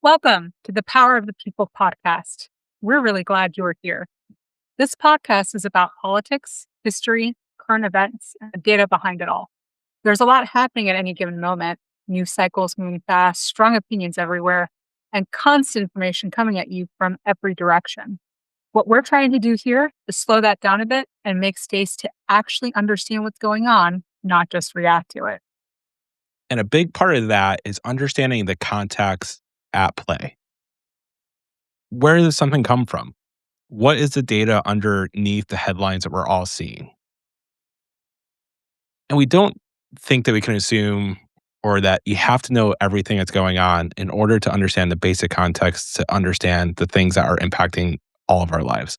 Welcome to the Power of the People podcast. We're really glad you're here. This podcast is about politics, history, current events, and the data behind it all. There's a lot happening at any given moment, news cycles moving fast, strong opinions everywhere, and constant information coming at you from every direction. What we're trying to do here is slow that down a bit and make space to actually understand what's going on, not just react to it. And a big part of that is understanding the context at play. Where does something come from? What is the data underneath the headlines that we're all seeing? And we don't think that we can assume or that you have to know everything that's going on in order to understand the basic context to understand the things that are impacting all of our lives.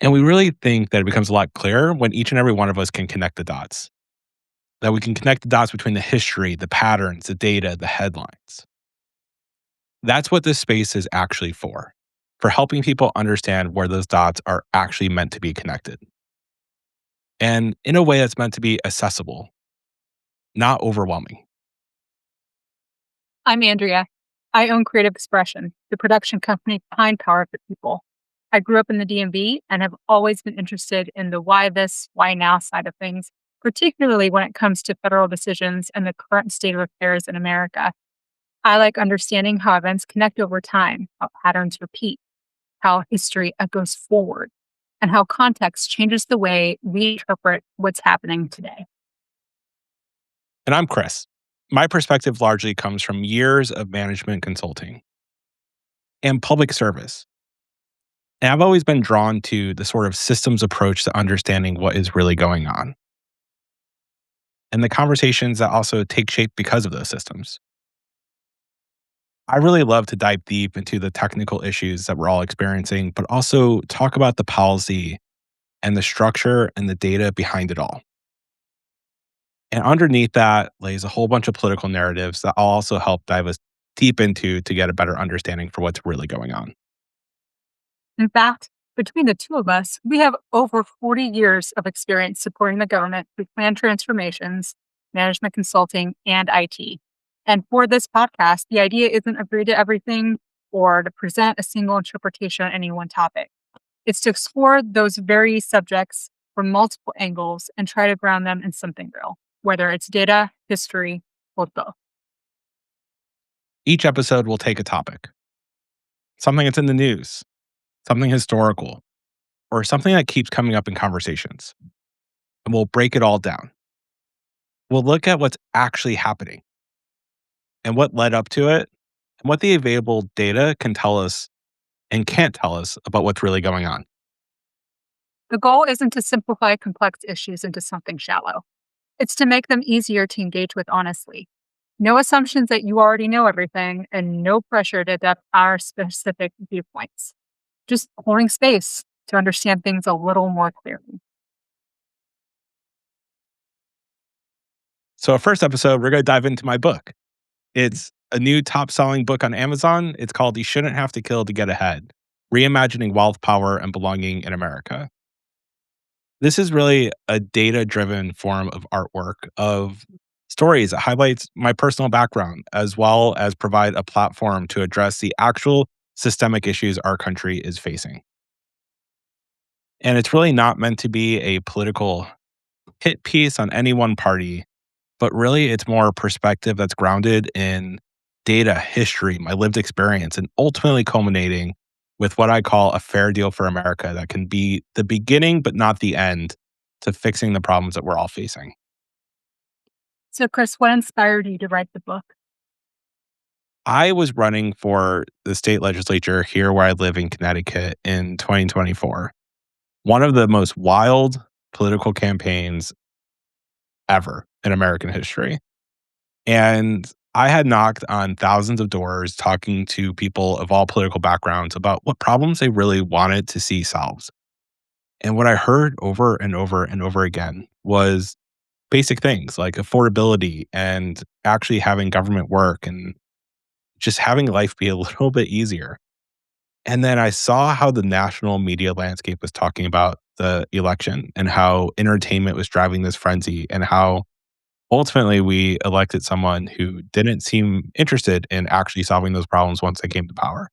And we really think that it becomes a lot clearer when each and every one of us can connect the dots. That we can connect the dots between the history, the patterns, the data, the headlines. That's what this space is actually for helping people understand where those dots are actually meant to be connected. And in a way that's meant to be accessible, not overwhelming. I'm Andrea. I own Creative Expression, the production company behind Power of the People. I grew up in the DMV and have always been interested in the why this, why now side of things, particularly when it comes to federal decisions and the current state of affairs in America. I like understanding how events connect over time, how patterns repeat, how history echoes forward, and how context changes the way we interpret what's happening today. And I'm Chris. My perspective largely comes from years of management consulting and public service. And I've always been drawn to the sort of systems approach to understanding what is really going on, and the conversations that also take shape because of those systems. I really love to dive deep into the technical issues that we're all experiencing, but also talk about the policy and the structure and the data behind it all. And underneath that lays a whole bunch of political narratives that I'll also help dive us deep into to get a better understanding for what's really going on. In fact, between the two of us, we have over 40 years of experience supporting the government through plan transformations, management consulting, and IT. And for this podcast, the idea isn't agree to everything or to present a single interpretation on any one topic. It's to explore those very subjects from multiple angles and try to ground them in something real, whether it's data, history, or both. Each episode will take a topic, something that's in the news, something historical, or something that keeps coming up in conversations. And we'll break it all down. We'll look at what's actually happening and what led up to it and what the available data can tell us and can't tell us about what's really going on. The goal isn't to simplify complex issues into something shallow. It's to make them easier to engage with honestly. No assumptions that you already know everything and no pressure to adapt our specific viewpoints. Just holding space to understand things a little more clearly. So, our first episode, we're going to dive into my book. It's a new top-selling book on Amazon. It's called You Shouldn't Have to Kill to Get Ahead: Reimagining Wealth, Power, and Belonging in America. This is really a data-driven form of artwork, of stories that highlights my personal background, as well as provide a platform to address the actual systemic issues our country is facing. And it's really not meant to be a political hit piece on any one party, but really it's more perspective that's grounded in data, history, my lived experience, and ultimately culminating with what I call a fair deal for America that can be the beginning, but not the end, to fixing the problems that we're all facing. So, Chris, what inspired you to write the book? I was running for the state legislature here where I live in Connecticut in 2024. One of the most wild political campaigns ever in American history. And I had knocked on thousands of doors talking to people of all political backgrounds about what problems they really wanted to see solved. And what I heard over and over and over again was basic things like affordability and actually having government work and just having life be a little bit easier. And then I saw how the national media landscape was talking about the election and how entertainment was driving this frenzy and how ultimately we elected someone who didn't seem interested in actually solving those problems once they came to power.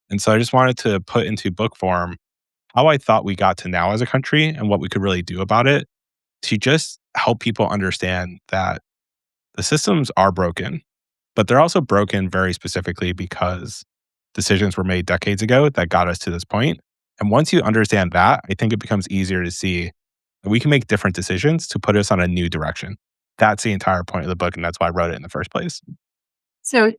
And so I just wanted to put into book form how I thought we got to now as a country and what we could really do about it to just help people understand that the systems are broken, but they're also broken very specifically because decisions were made decades ago that got us to this point. And once you understand that, I think it becomes easier to see that we can make different decisions to put us on a new direction. That's the entire point of the book. And that's why I wrote it in the first place. So,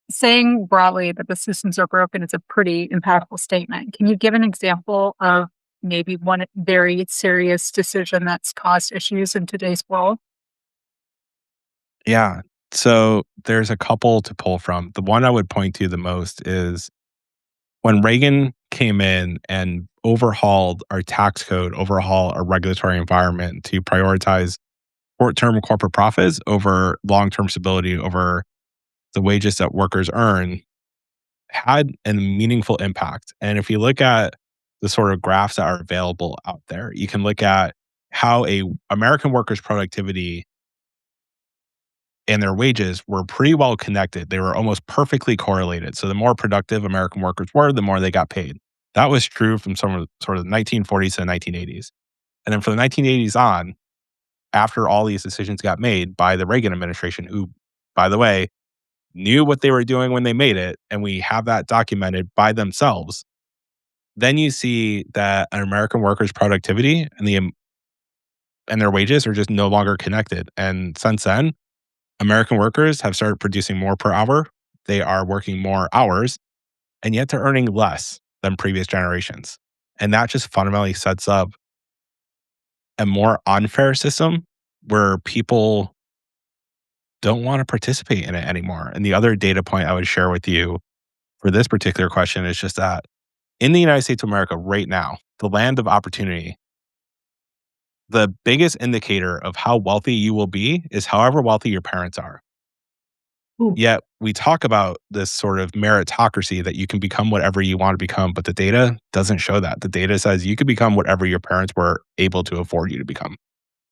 saying broadly that the systems are broken is a pretty impactful statement. Can you give an example of maybe one very serious decision that's caused issues in today's world? Yeah. So there's a couple to pull from. The one I would point to the most is when Reagan came in and overhauled our tax code, overhaul our regulatory environment to prioritize short-term corporate profits over long-term stability, over the wages that workers earn, had a meaningful impact. And if you look at the sort of graphs that are available out there, you can look at how a American worker's productivity and their wages were pretty well connected. They were almost perfectly correlated. So the more productive American workers were, the more they got paid. That was true from some of sort of the 1940s to the 1980s. And then from the 1980s on, after all these decisions got made by the Reagan administration, who, by the way, knew what they were doing when they made it, and we have that documented by themselves, then you see that an American worker's productivity and their wages are just no longer connected. And since then, American workers have started producing more per hour. They are working more hours, and yet they're earning less than previous generations. And that just fundamentally sets up a more unfair system where people don't want to participate in it anymore. And the other data point I would share with you for this particular question is just that in the United States of America right now, the land of opportunity, the biggest indicator of how wealthy you will be is however wealthy your parents are. Ooh. Yet we talk about this sort of meritocracy that you can become whatever you want to become, but the data doesn't show that. The data says you could become whatever your parents were able to afford you to become.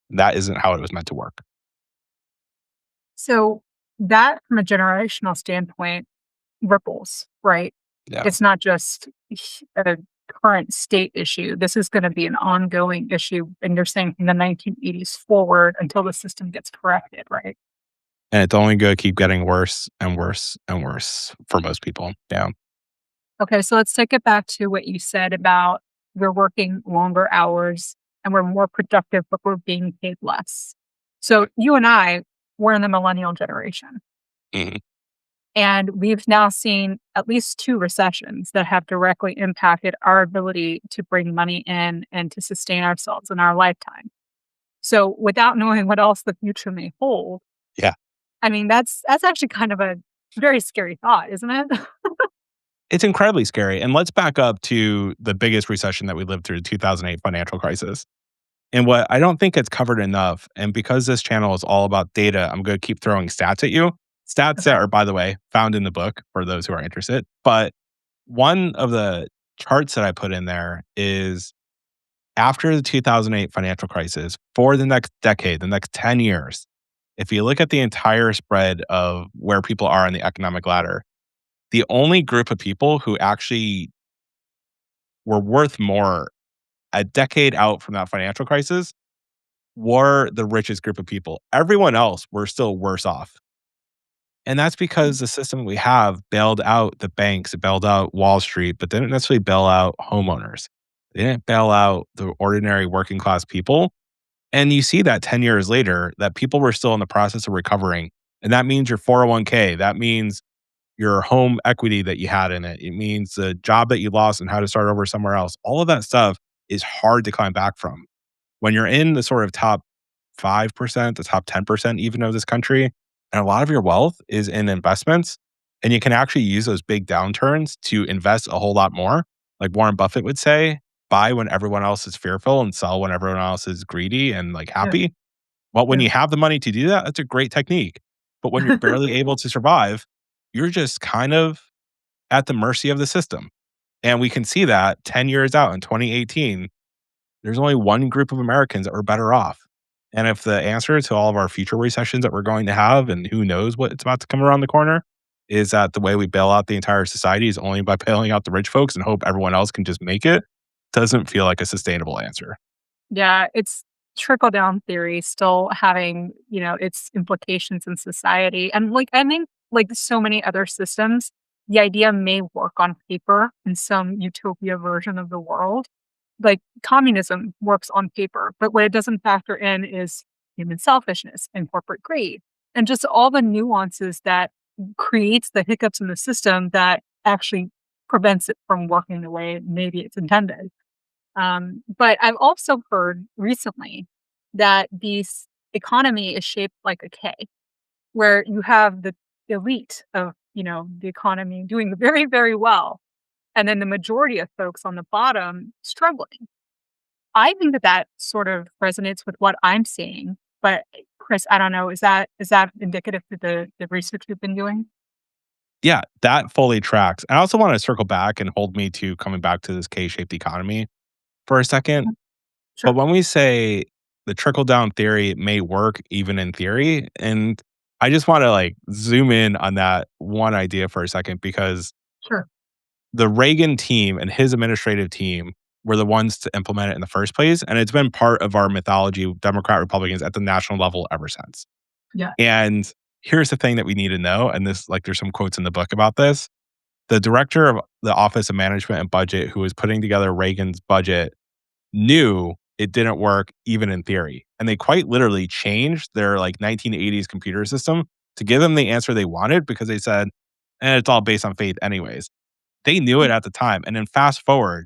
That isn't how it was meant to work. So, that from a generational standpoint ripples, right? Yeah. It's not just a current state issue. This is going to be an ongoing issue. And you're saying from the 1980s forward until the system gets corrected, right? And it's only going to keep getting worse and worse and worse for most people. Yeah. Okay, so let's take it back to what you said about we're working longer hours and we're more productive, but we're being paid less. So you and I, we're in the millennial generation. Mhm. And we've now seen at least two recessions that have directly impacted our ability to bring money in and to sustain ourselves in our lifetime. So without knowing what else the future may hold, Yeah. I mean, that's actually kind of a very scary thought, isn't it? It's incredibly scary. And let's back up to the biggest recession that we lived through, the 2008 financial crisis. And what I don't think it's covered enough, and because this channel is all about data, I'm going to keep throwing stats at you. Stats that Okay. are, by the way, found in the book for those who are interested. But one of the charts that I put in there is after the 2008 financial crisis, for the next decade, the next 10 years, if you look at the entire spread of where people are on the economic ladder, the only group of people who actually were worth more a decade out from that financial crisis were the richest group of people. Everyone else were still worse off. And that's because the system we have bailed out the banks, it bailed out Wall Street, but didn't necessarily bail out homeowners. They didn't bail out the ordinary working class people. And you see that 10 years later that people were still in the process of recovering. And that means your 401k, that means your home equity that you had in it. It means the job that you lost and how to start over somewhere else. All of that stuff is hard to climb back from. When you're in the sort of top 5%, the top 10% even of this country, and a lot of your wealth is in investments, and you can actually use those big downturns to invest a whole lot more. Like Warren Buffett would say, buy when everyone else is fearful and sell when everyone else is greedy and like Yeah. happy. Well, when Yeah. you have the money to do that, that's a great technique. But when you're barely able to survive, you're just kind of at the mercy of the system. And we can see that 10 years out in 2018, There's only one group of Americans that were better off. And if the answer to all of our future recessions that we're going to have, and who knows what's about to come around the corner, is that the way we bail out the entire society is only by bailing out the rich folks and hope everyone else can just make it, doesn't feel like a sustainable answer. Yeah, it's trickle down theory still having, its implications in society. And like I think like so many other systems, the idea may work on paper in some utopia version of the world. Like communism works on paper, but what it doesn't factor in is human selfishness and corporate greed and just all the nuances that creates the hiccups in the system that actually prevents it from working the way maybe it's intended. But I've also heard recently that this economy is shaped like a K, where you have the elite of, the economy doing very, very well, and then the majority of folks on the bottom struggling. I think that that sort of resonates with what I'm seeing. But Chris, I don't know, is that indicative to the research you've been doing? Yeah, that fully tracks. I also want to circle back and hold me to coming back to this K-shaped economy for a second. Mhm. But Sure, when we say the trickle down theory may work even in theory, and I just want to like zoom in on that one idea for a second because sure. the Reagan team and his administrative team were the ones to implement it in the first place. And it's been part of our mythology, Democrat Republicans at the national level ever since. Yeah. And here's the thing that we need to know. And this, like, there's some quotes in the book about this. The director of the Office of Management and Budget, who was putting together Reagan's budget, knew it didn't work even in theory. And they quite literally changed their like 1980s computer system to give them the answer they wanted because they said, it's all based on faith, anyways. They knew it Mm, at the time. And then fast forward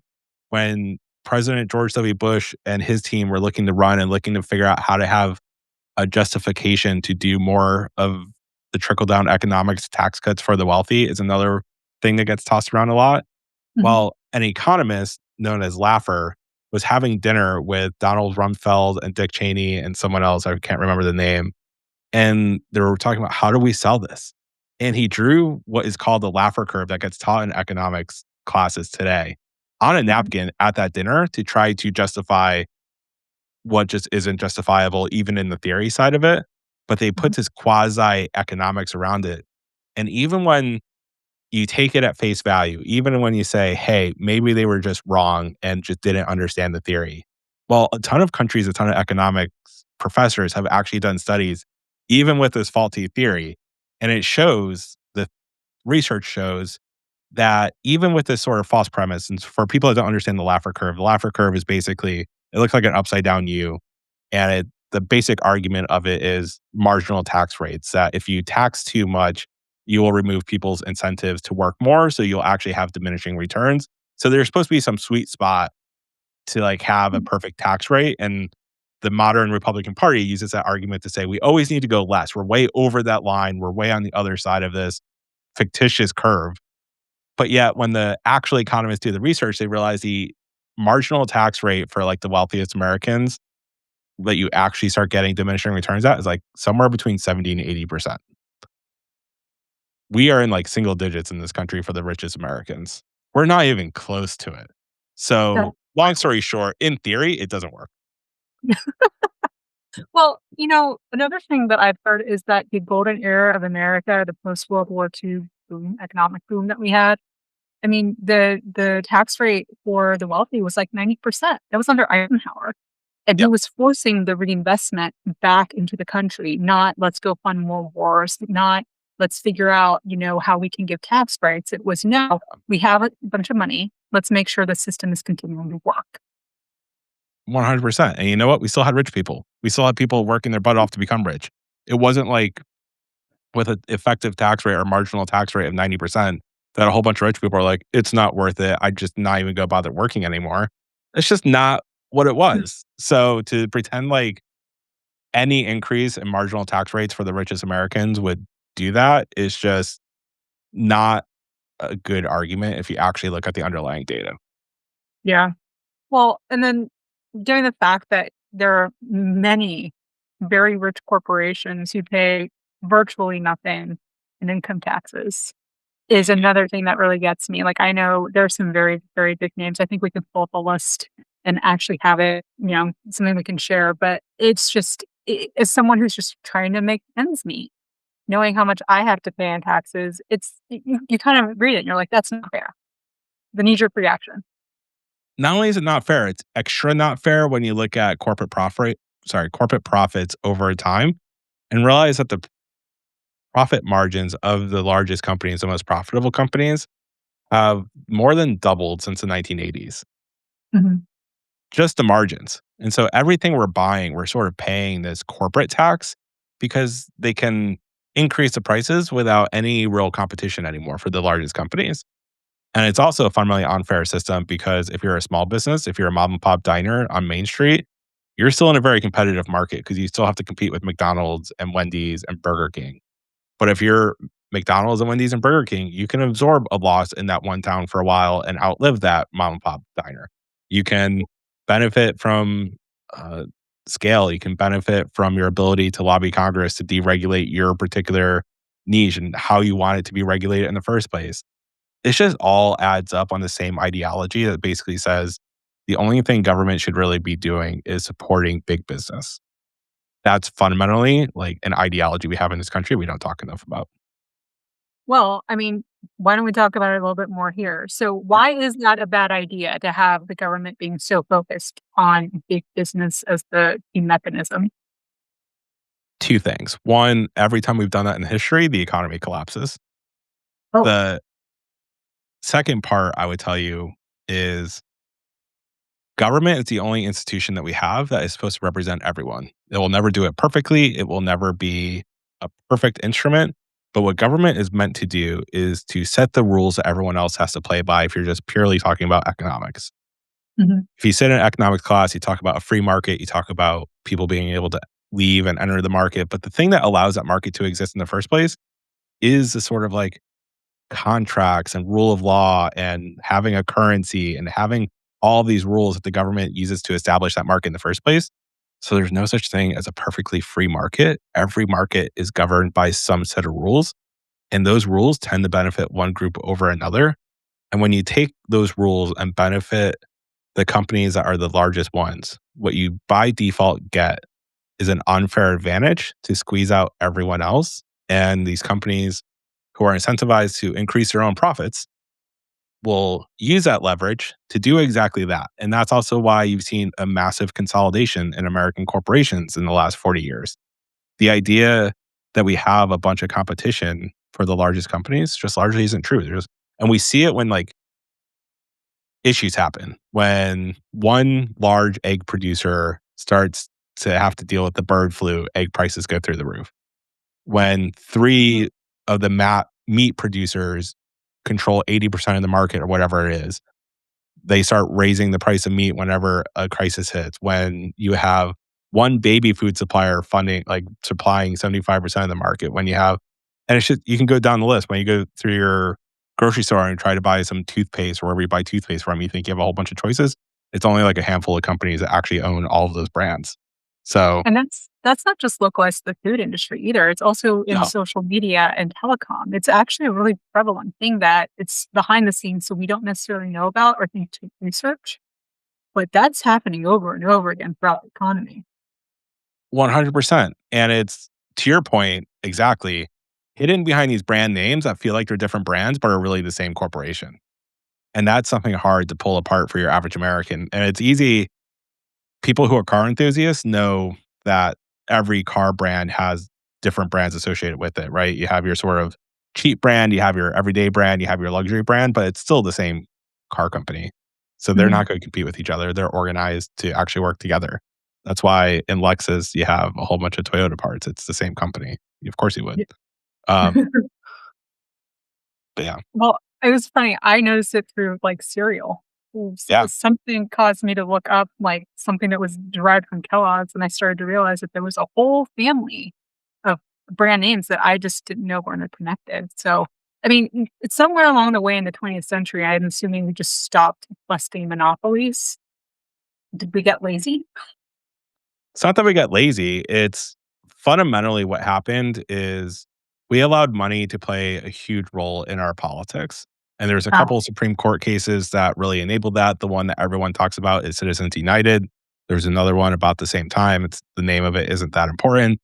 when President George W. Bush and his team were looking to run and looking to figure out how to have a justification to do more of the trickle down economics tax cuts for the wealthy is another thing that gets tossed around a lot. mhm, Well, an economist known as Laffer was having dinner with Donald Rumsfeld and Dick Cheney and someone else. I can't remember the name. And they were talking about how do we sell this? And he drew what is called the Laffer curve that gets taught in economics classes today on a mhm, napkin at that dinner to try to justify what just isn't justifiable, even in the theory side of it. But they mhm, put this quasi economics around it. And even when you take it at face value, even when you say, hey, maybe they were just wrong and just didn't understand the theory. Well, a ton of countries, a ton of economics professors have actually done studies, even with this faulty theory. And it shows, the research shows that even with this sort of false premise, and for people that don't understand the Laffer curve is basically, it looks like an upside down U. And the basic argument of it is marginal tax rates, that if you tax too much, you will remove people's incentives to work more. So you'll actually have diminishing returns. So there's supposed to be some sweet spot to like have a mm, perfect tax rate. And the modern Republican Party uses that argument to say we always need to go less. We're way over that line. We're way on the other side of this fictitious curve. But yet, when the actual economists do the research, they realize the marginal tax rate for like the wealthiest Americans that you actually start getting diminishing returns at is like somewhere between 70 and 80%. We are in like single digits in this country for the richest Americans. We're not even close to it. yeah. So, long story short, in theory, it doesn't work. Well, another thing that I've heard is that the golden era of America, the post World War II boom, economic boom that we had, I mean, the tax rate for the wealthy was like 90%. That was under Eisenhower. And he Yep. was forcing the reinvestment back into the country, not let's go fund more wars, not let's figure out, how we can give tax breaks. It was no, we have a bunch of money. Let's make sure the system is continuing to work. 100%. And you know what? We still had rich people. We still had people working their butt off to become rich. It wasn't like with an effective tax rate or marginal tax rate of 90% that a whole bunch of rich people are like, it's not worth it. I just not even go bother working anymore. It's just not what it was. So to pretend like any increase in marginal tax rates for the richest Americans would do that is just not a good argument if you actually look at the underlying data. Yeah. Well, and then given the fact that there are many very rich corporations who pay virtually nothing in income taxes is another thing that really gets me. Like, I know there are some very, very big names. I think we could pull up a list and actually have it, something we can share. But it's just, as someone who's just trying to make ends meet, knowing how much I have to pay in taxes, you kind of read it and you're like, that's not fair. The knee jerk reaction. Not only is it not fair, it's extra not fair when you look at corporate profits over time and realize that the profit margins of the largest companies, the most profitable companies, have more than doubled since the 1980s. Mhm. Just the margins. And so everything we're buying, we're sort of paying this corporate tax because they can increase the prices without any real competition anymore for the largest companies. And it's also a fundamentally unfair system because if you're a small business, if you're a mom and pop diner on Main Street, you're still in a very competitive market because you still have to compete with McDonald's and Wendy's and Burger King. But if you're McDonald's and Wendy's and Burger King, you can absorb a loss in that one town for a while and outlive that mom and pop diner. You can benefit from uh, scale. You can benefit from your ability to lobby Congress to deregulate your particular niche and how you want it to be regulated in the first place. It just all adds up on the same ideology that basically says the only thing government should really be doing is supporting big business. That's fundamentally like an ideology we have in this country we don't talk enough about. Well, I mean, why don't we talk about it a little bit more here? So, why is that a bad idea to have the government being so focused on big business as the key mechanism? Two things. One, every time we've done that in history, the economy collapses. Oh, The second part I would tell you is government is the only institution that we have that is supposed to represent everyone. It will never do it perfectly. It will never be a perfect instrument. But what government is meant to do is to set the rules that everyone else has to play by if you're just purely talking about economics. mhm. If you sit in economics class, you talk about a free market, you talk about people being able to leave and enter the market. But the thing that allows that market to exist in the first place is the sort of like contracts and rule of law and having a currency and having all these rules that the government uses to establish that market in the first place. So there's no such thing as a perfectly free market. Every market is governed by some set of rules, and those rules tend to benefit one group over another. And when you take those rules and benefit the companies that are the largest ones, what you by default get is an unfair advantage to squeeze out everyone else. And these companies who are incentivized to increase their own profits will use that leverage to do exactly that. And that's also why you've seen a massive consolidation in American corporations in the last 40 years. The idea that we have a bunch of competition for the largest companies just largely isn't true. And we see it when like issues happen. When one large egg producer starts to have to deal with the bird flu, egg prices go through the roof. When three of the meat producers control 80% of the market or whatever it is, they start raising the price of meat whenever a crisis hits. When you have one baby food supplier funding, like supplying 75% of the market, when you have, and it's just, you can go down the list. When you go through your grocery store and try to buy some toothpaste or wherever you buy toothpaste from, you think you have a whole bunch of choices. It's only like a handful of companies that actually own all of those brands. So, And that's not just localized to the food industry either. It's also in no, social media and telecom. It's actually a really prevalent thing that it's behind the scenes, so we don't necessarily know about or think to research. But that's happening over and over again throughout the economy. 100%. And it's to your point, exactly, hidden behind these brand names that feel like they're different brands, but are really the same corporation. And that's something hard to pull apart for your average American. And it's easy. People who are car enthusiasts know that every car brand has different brands associated with it, right? You have your sort of cheap brand, you have your everyday brand, you have your luxury brand, but it's still the same car company. So they're Mhm. not going to compete with each other. They're organized to actually work together. That's why in Lexus you have a whole bunch of Toyota parts. It's the same company. Of course you would. Yeah. Um, but yeah, Well, it was funny. I noticed it through, like, cereal. yeah. Something caused me to look up, like, something that was derived from Kellogg's, and I started to realize that there was a whole family of brand names that I just didn't know were interconnected. So, I mean, it's somewhere along the way in the 20th century, I'm assuming we just stopped busting monopolies. Did we get lazy? It's not that we got lazy. It's fundamentally what happened is we allowed money to play a huge role in our politics. And there's a Uh, couple of Supreme Court cases that really enabled that. The one that everyone talks about is Citizens United. There's another one about the same time. It's the name of it isn't that important.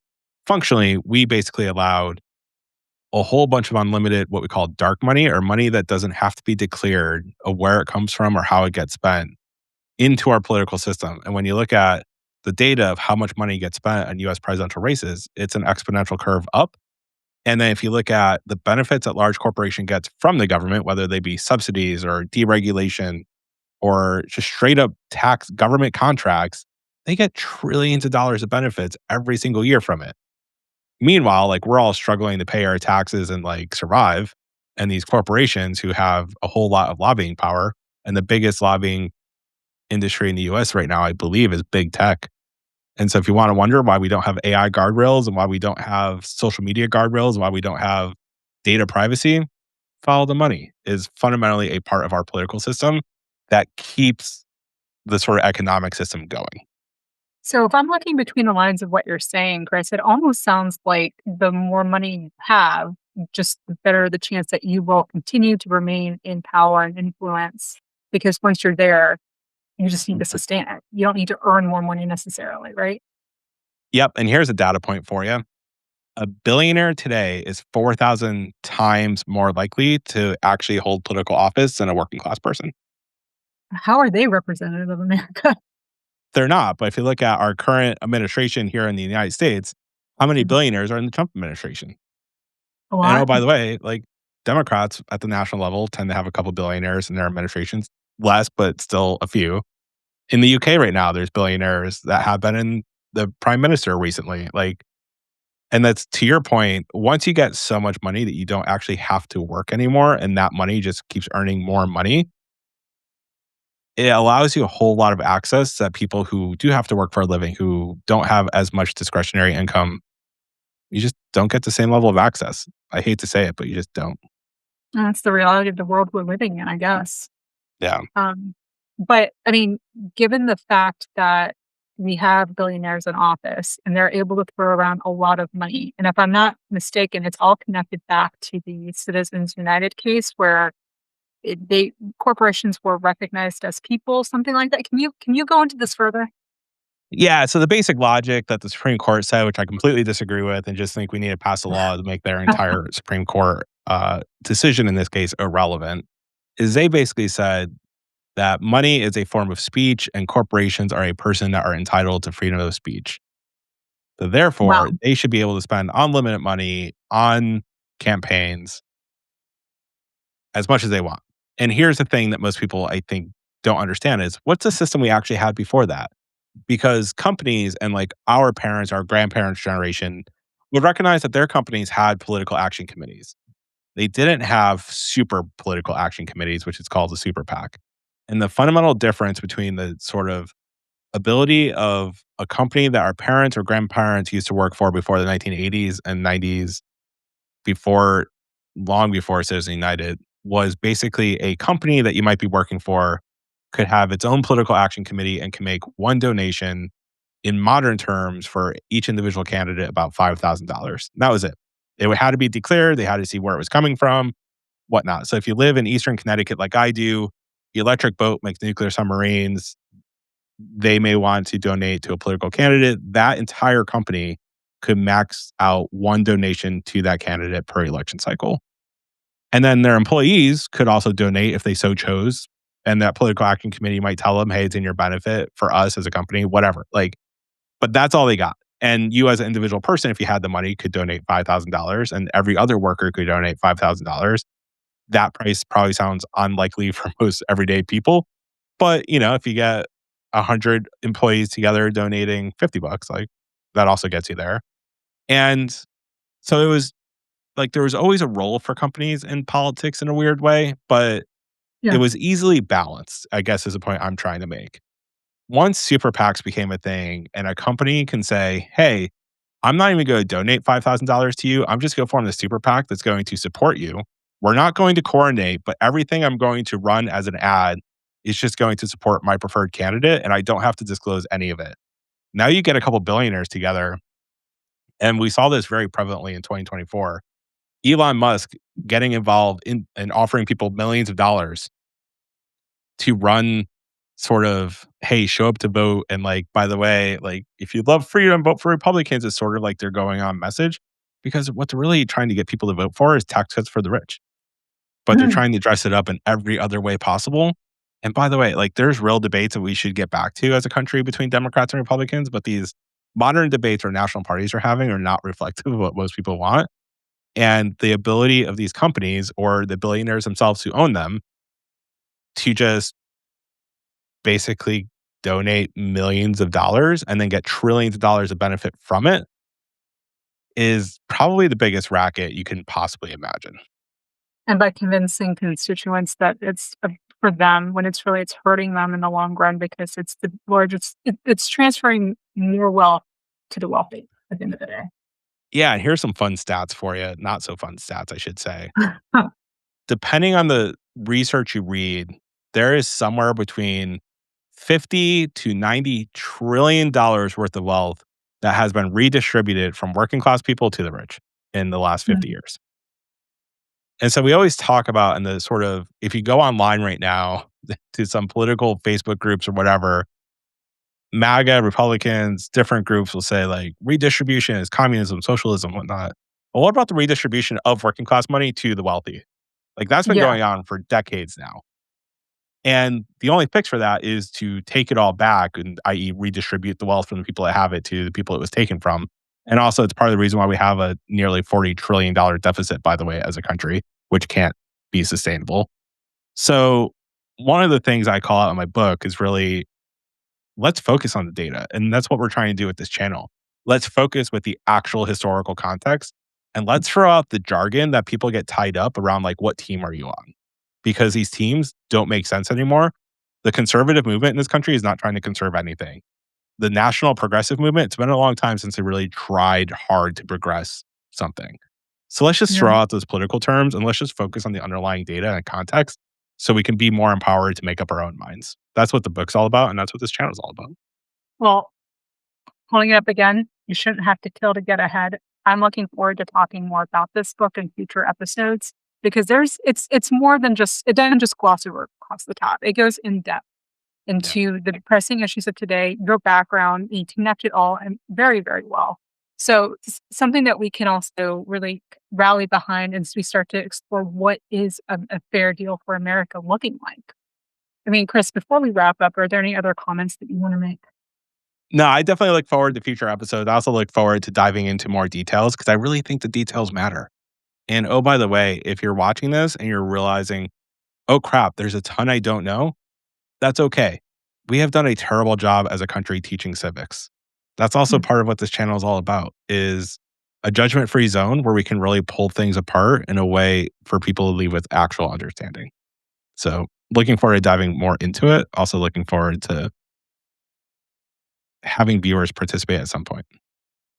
Functionally, we basically allowed a whole bunch of unlimited, what we call dark money, or money that doesn't have to be declared of where it comes from or how it gets spent, into our political system. And when you look at the data of how much money gets spent on US presidential races, it's an exponential curve up. And then if you look at the benefits that large corporation gets from the government, whether they be subsidies or deregulation or just straight up tax government contracts, they get trillions of dollars of benefits every single year from it. Meanwhile, like, we're all struggling to pay our taxes and like survive. And these corporations who have a whole lot of lobbying power, and the biggest lobbying industry in the US right now, I believe, is big tech. And so if you want to wonder why we don't have AI guardrails and why we don't have social media guardrails and why we don't have data privacy, follow the money is fundamentally a part of our political system that keeps the sort of economic system going. so if I'm looking between the lines of what you're saying, Chris, it almost sounds like the more money you have, just the better the chance that you will continue to remain in power and influence. Because once you're there, you just need to sustain it. You don't need to earn more money necessarily, right? Yep. And here's a data point for you. A billionaire today is 4,000 times more likely to actually hold political office than a working class person. How are they representative of America? They're not. But if you look at our current administration here in the United States, how many Mhm. billionaires are in the Trump administration? A And oh, lot? by the way, like, Democrats at the national level tend to have a couple billionaires in their administrations, less, but still a few. In the UK right now, there's billionaires that have been in the prime minister recently. Like, and that's to your point, once you get so much money that you don't actually have to work anymore and that money just keeps earning more money, it allows you a whole lot of access that people who do have to work for a living, who don't have as much discretionary income, you just don't get the same level of access. I hate to say it, but you just don't. That's the reality of the world we're living in, I guess. Yeah. Um, but I mean, given the fact that we have billionaires in office and they're able to throw around a lot of money, and if I'm not mistaken, it's all connected back to the Citizens United case where they corporations were recognized as people, something like that. Can you go into this further? Yeah, so the basic logic that the Supreme Court said, which I completely disagree with and just think we need to pass a law to make their entire Supreme Court, decision in this case irrelevant, is they basically said that money is a form of speech and corporations are a person that are entitled to freedom of speech. So therefore, Wow. they should be able to spend unlimited money on campaigns as much as they want. And here's the thing that most people, I think, don't understand is what's the system we actually had before that? Because companies and like our parents, our grandparents' generation would recognize that their companies had political action committees. They didn't have super political action committees, which is called a super PAC. And the fundamental difference between the sort of ability of a company that our parents or grandparents used to work for before the 1980s and 90s, before long before Citizens United, was basically a company that you might be working for could have its own political action committee and can make one donation in modern terms for each individual candidate about $5,000. That was it. It had to be declared. They had to see where it was coming from, whatnot. So if you live in Eastern Connecticut like I do, the Electric Boat makes nuclear submarines. They may want to donate to a political candidate. That entire company could max out one donation to that candidate per election cycle. And then their employees could also donate if they so chose. And that political action committee might tell them, hey, it's in your benefit for us as a company, whatever. Like, but that's all they got. And you, as an individual person, if you had the money, could donate $5,000, and every other worker could donate $5,000. That price probably sounds unlikely for most everyday people. But, if you get 100 employees together donating $50, like, that also gets you there. And so it was like there was always a role for companies in politics in a weird way, but it Yeah. was easily balanced, I guess is the point I'm trying to make. Once super PACs became a thing and a company can say, hey, I'm not even going to donate $5,000 to you. I'm just going to form the super PAC that's going to support you. We're not going to coordinate, but everything I'm going to run as an ad is just going to support my preferred candidate, and I don't have to disclose any of it. Now you get a couple billionaires together, and we saw this very prevalently in 2024. Elon Musk getting involved in and offering people millions of dollars to run sort of, hey, show up to vote. And like, by the way, like if you love freedom, vote for Republicans is sort of like their going on message. Because what they're really trying to get people to vote for is tax cuts for the rich. But they're trying to dress it up in every other way possible. And by the way, like there's real debates that we should get back to as a country between Democrats and Republicans, but these modern debates our national parties are having are not reflective of what most people want. And the ability of these companies or the billionaires themselves who own them to just basically donate millions of dollars and then get trillions of dollars of benefit from it is probably the biggest racket you can possibly imagine. And by convincing constituents that it's for them when it's hurting them in the long run because it's the largest, it's transferring more wealth to the wealthy at the end of the day. Yeah, and here's some fun stats for you. Not so fun stats, I should say. Depending on the research you read, there is somewhere between 50 to 90 trillion dollars worth of wealth that has been redistributed from working class people to the rich in the last 50 years. And so we always talk about in the sort of, if you go online right now to some political Facebook groups or whatever, MAGA, Republicans, different groups will say like redistribution is communism, socialism, whatnot. Well, what about the redistribution of working class money to the wealthy? Like that's been Yeah. going on for decades now. And the only fix for that is to take it all back and i.e. redistribute the wealth from the people that have it to the people it was taken from. And also it's part of the reason why we have a nearly $40 trillion deficit, by the way, as a country, which can't be sustainable. So one of the things I call out in my book is really, let's focus on the data. And that's what we're trying to do with this channel. Let's focus with the actual historical context and let's throw out the jargon that people get tied up around, like, what team are you on? Because these teams don't make sense anymore. The conservative movement in this country is not trying to conserve anything. The national progressive movement, it's been a long time since they really tried hard to progress something. So let's just throw Yeah. out those political terms and let's just focus on the underlying data and context so we can be more empowered to make up our own minds. That's what the book's all about, and that's what this channel is all about. Well, pulling it up again, you shouldn't have to kill to get ahead. I'm looking forward to talking more about this book in future episodes because it's more than just, it doesn't just gloss over across the top. It goes in depth into the pressing issues of today, your background, you connect it all and very, very well. So it's something that we can also really rally behind as we start to explore what is a fair deal for America looking like. I mean, Chris, before we wrap up, are there any other comments that you want to make? No, I definitely look forward to future episodes. I also look forward to diving into more details because I really think the details matter. And oh, by the way, if you're watching this and you're realizing, oh crap, there's a ton I don't know, that's okay. We have done a terrible job as a country teaching civics. That's also part of what this channel is all about, is a judgment-free zone where we can really pull things apart in a way for people to leave with actual understanding. So looking forward to diving more into it. Also looking forward to having viewers participate at some point.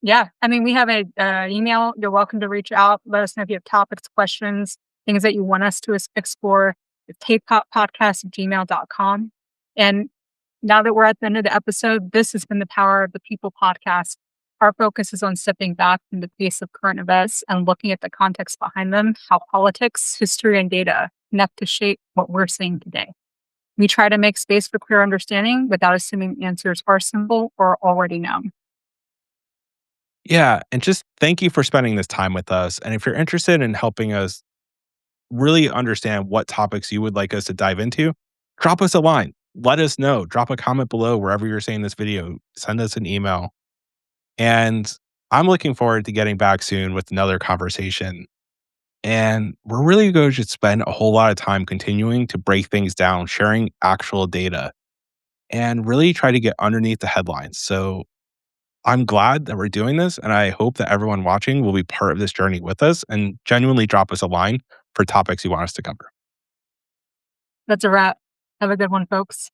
Yeah. I mean, we have an email. You're welcome to reach out. Let us know if you have topics, questions, things that you want us to explore. It's kpoppodcast@gmail.com. And now that we're at the end of the episode, this has been the Power of the People podcast. Our focus is on stepping back from the face of current events and looking at the context behind them, how politics, history, and data connect to shape what we're seeing today. We try to make space for clear understanding without assuming answers are simple or already known. Yeah. And just thank you for spending this time with us. And if you're interested in helping us really understand what topics you would like us to dive into, drop us a line. Let us know. Drop a comment below wherever you're seeing this video. Send us an email. And I'm looking forward to getting back soon with another conversation. And we're really going to just spend a whole lot of time continuing to break things down, sharing actual data, and really try to get underneath the headlines. So I'm glad that we're doing this, and I hope that everyone watching will be part of this journey with us and genuinely drop us a line for topics you want us to cover. That's a wrap. Have a good one, folks.